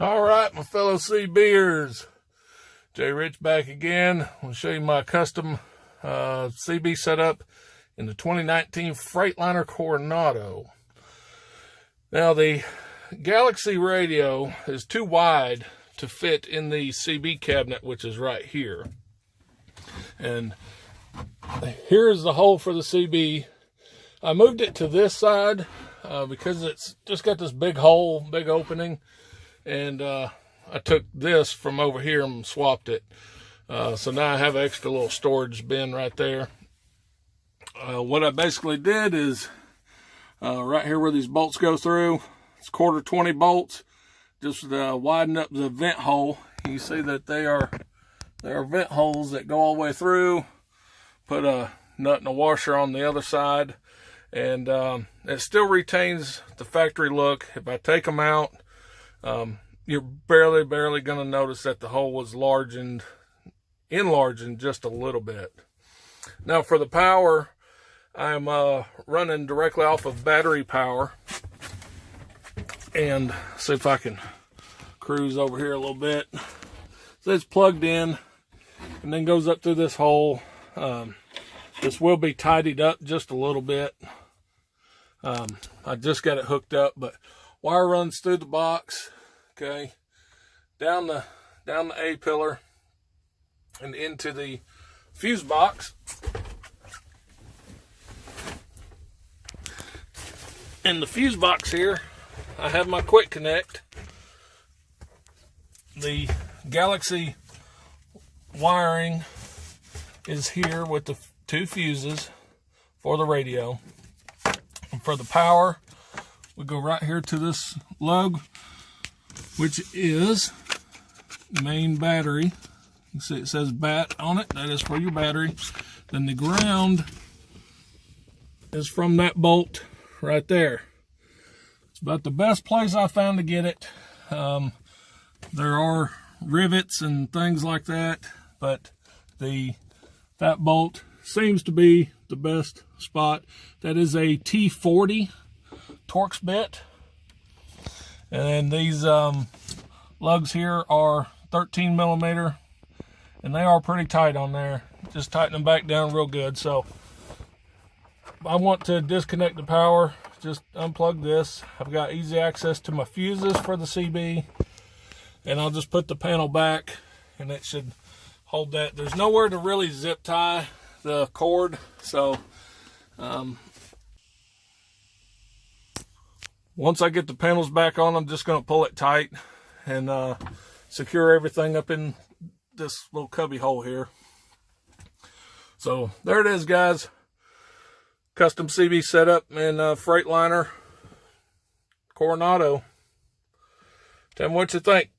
All right, my fellow CBers, Jay Rich back again. I'll show you my custom CB setup in the 2019 Freightliner Coronado. Now, the Galaxy radio is too wide to fit in the CB cabinet, which is right here. And here's the hole for the CB. I moved it to this side because it's just got this big hole, big opening. And I took this from over here and swapped it. So now I have an extra little storage bin right there. What I basically did is right here where these bolts go through, it's 1/4 bolts. Just widen up the vent hole. You see that they are vent holes that go all the way through. Put a nut and a washer on the other side. And it still retains the factory look. If I take them out, you're barely going to notice that the hole was enlarged just a little bit. Now for the power, I'm running directly off of battery power. And see if I can cruise over here a little bit. So it's plugged in and then goes up through this hole. This will be tidied up just a little bit. I just got it hooked up, but wire runs through the box. Okay, down the A pillar and into the fuse box. In the fuse box here, I have my quick connect. The Galaxy wiring is here with the 2 fuses for the radio. And for the power, we go right here to this lug, which is main battery. You see it says BAT on it. That is for your battery. Then the ground is from that bolt right there. It's about the best place I found to get it. There are rivets and things like that, but that bolt seems to be the best spot. That is a T40 Torx bit. And these lugs here are 13 millimeter, and they are pretty tight on there. Just tighten them back down real good. So I want to disconnect the power. Just unplug this. I've got easy access to my fuses for the CB, and I'll just put the panel back, and it should hold that. There's nowhere to really zip tie the cord, so once I get the panels back on, I'm just going to pull it tight and secure everything up in this little cubby hole here. So there it is, guys. Custom CB setup in Freightliner Coronado. Tell me what you think.